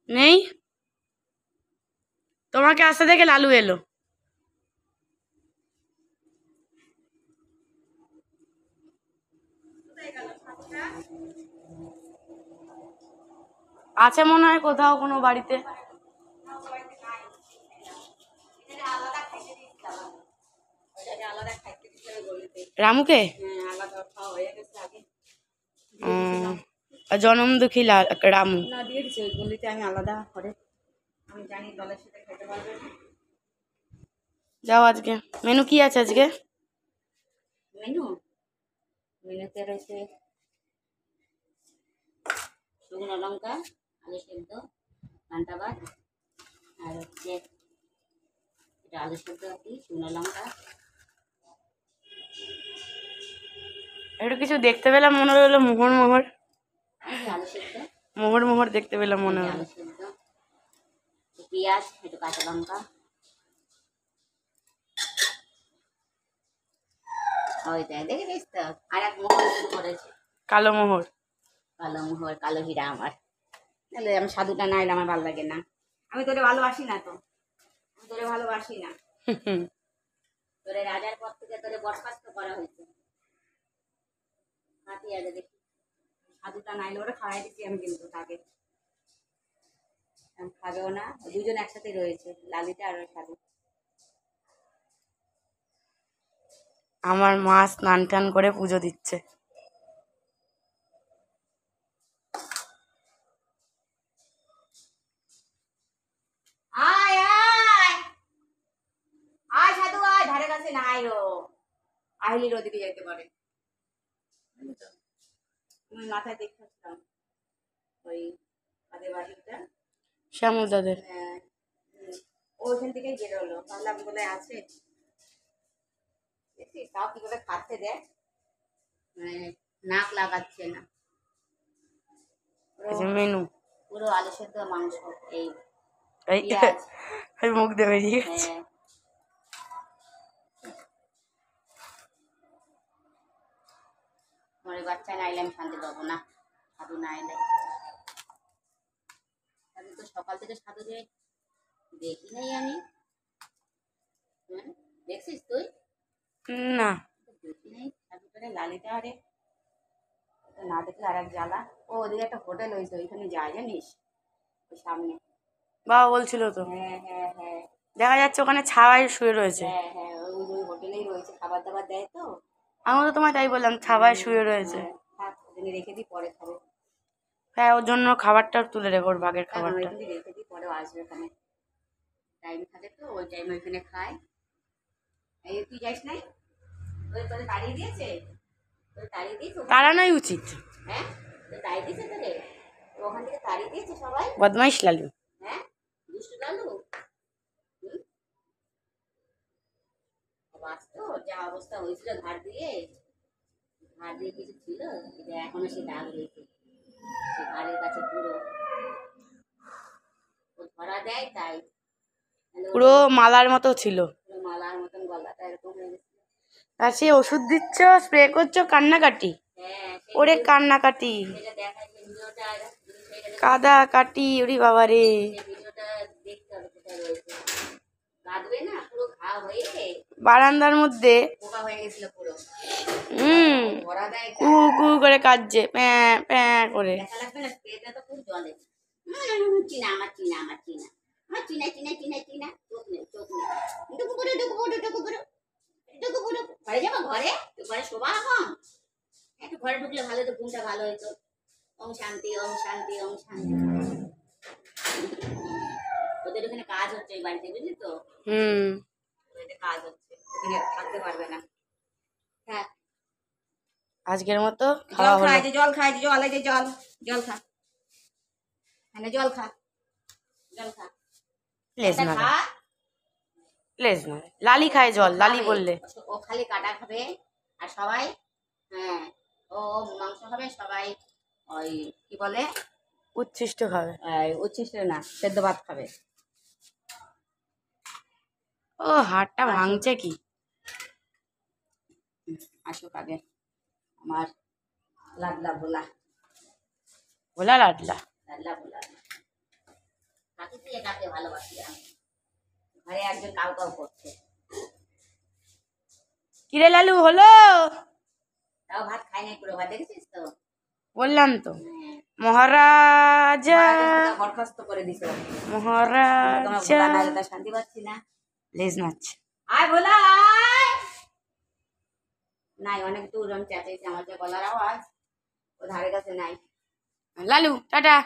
নেই, তোমাকে আসতে দেখে লালু এলো। আছে মনে হয় কোথাও কোনো বাড়িতে। রামুকে জনম দুঃখী রামু না দিয়ে দিচ্ছে ওই গলিতে, আমি আলাদা করে আমি জানি দলের সাথে খেতে পারবে না। যাও। আজকে মেনু কি আছে? আজকে মেনুতে রয়েছে শুকনো লঙ্কা, আলু সেদ্ধ, ঘান্টা ভাত, আর হচ্ছে এটা আলু সেদ্ধ আর কি, শুকনো লঙ্কা। একটু কিছু দেখতে পেলাম, মনে হলো মোহর মোহর। আলু সেদ্ধ, মোহর মোহর দেখতে পেলাম মনে হলো। আলু সেদ্ধ, পেঁয়াজ, একটু কাঁচা লঙ্কা, ওই দেখ দেখেছিস তো। আর এক মোহর শুরু করেছে, কালো মোহর। কালো মোহর, কালো হীরা আমার। তাহলে আমি সাধুটা না এলে আমার ভালো লাগে না। আমি তোরে ভালোবাসি না তো, আমি তোরে ভালোবাসি না। তোরে রাজার পর থেকে তোরে বরখাস্ত করা হয়েছে। হাতি আগে দেখি সাধুটা না এলে ওরা খাওয়াই দিচ্ছি আমি, কিন্তু তাকে খাবেও না। দুজন একসাথে রয়েছে, লালিটা আর ওই সাধু। আমার মা স্নান টান করে পুজো দিচ্ছে। আয় আয় আয় সাধু আয়, ধারে কাছে না আয় রো, আহিলির ওদিকে যেতে পারে। আমি মাথায় দেখছিলাম ওই তাদের বাড়িটা, শ্যামল দাদের। ওইখান থেকেই বেরোলো, ভাবলাম বলে আছে তাও কি করে খাচ্ছে দেখ, নাক লাগাচ্ছে না। মেনু পুরো আলু সেদ্ধ, মাংস, এই এই মুখ দিয়ে বেরিয়ে গেছে। আমার বাচ্চা না এলে আমি শান্তি পাবো না, সাধু না এলে। সাধু তো সকাল থেকে সাধু যে দেখি নাই আমি। দেখছিস তুই? না দেখি নাই সাধুটারে, লালিটা আরে না দেখলে আর এক জ্বালা। ও ওদিকে একটা হোটেল হয়েছে, ওইখানে যায় জানিস, ওই সামনে। বাবা বলছিল তো। হ্যাঁ হ্যাঁ হ্যাঁ, দেখা যাচ্ছে ওখানে ছাওয়ায় শুয়ে রয়েছে। হ্যাঁ হ্যাঁ, ওই ওই হোটেলেই রয়েছে, খাবার দাবার দেয় তো। আমি তো তোমায় তাই বললাম, ছাওয়ায় শুয়ে রয়েছে। থাক, ওখানে রেখে দিই, পরে খাবে। হ্যাঁ, ওর জন্য খাবারটা তুলে রেখো, ওর ভাগের খাবারটা। রেখে দিই, পরেও আসবে ওখানে, টাইম থাকে তো, ওই টাইমে ওইখানে খায়। এই তুই যাস নাই? তোরে তাড়িয়ে দিয়েছে? তোরে তাড়িয়ে দিয়েছে? তাড়ানোই উচিত। হ্যাঁ, তোরে তাড়িয়ে দিয়েছে তোরে? ওখান থেকে তাড়িয়ে দিয়েছে সবাই? বদমাইশ লালু। হ্যাঁ, দুষ্টু লালু। বাঁচতো, যা অবস্থা হয়েছিল ধার দিয়ে কিছু ছিল, এখনো সে দাগ রয়েছে সে ঘাড়ের কাছে পুরো। ও ধরা দেয় তাই, পুরো মালার মতো ছিল। পুরো মালার মতন গলাটা এরকম হয়ে গেছে। আর সে ওষুধ দিচ্ছ, স্প্রে করছো, কান্নাকাটি। ওরে কান্নাকাটি, কাদা কাটি, ওরে বাবা রে। বারান্দার মধ্যে কু কু করে কাঁদছে, প্যাঁ প্যাঁ করে। একটু ঘরে ঢুকলে ভালো হতো, ঘুমটা ভালো হতো। ওম শান্তি, ওম শান্তি, ওম শান্তি। ওদের ওখানে কাজ হচ্ছে ওই বাড়িতে, বুঝলি তো? কাজ হচ্ছে, ওখানে থাকতে পারবে না। হ্যাঁ, আজকের মতো জল খাই, যে জল খাই, যে জল, এই যে জল, জল খা, হ্যাঁ জল খা, জল খা। প্লিজ না, লালি খায় জল, লালি বললে। ও খালি কাটা খাবে, আর সবাই হ্যাঁ ও মাংস খাবে, সবাই ওই কি বলে উচ্ছিষ্ট খাবে। উচ্ছিষ্ট না, সেদ্ধ ভাত খাবে। ও হাড়টা ভাঙছে কি? আসুক আগে আমার লাডলা ভোলা, ভোলা লাডলা, লাডলা ভোলা। ভালোবাসি আমি। ঘরে একজন কাউ কাউ করছে, কিরে লালু হলো? তাও ভাত খাই নাই, পুরো ভাত দেখেছিস তো? বললাম তো হ্যাঁ, মহারাজা মহারাজা বরখাস্ত করে দিছে। তোমার মহারাজা ভোলা নাহলে তার শান্তি পাচ্ছি না। লেজ নাচ। আয় ভোলা আয়। নাই, অনেক দূর, আমি চেঁচাইছি, আমার যে গলার আওয়াজ ও ধারে কাছে নাই। লালু টাটা।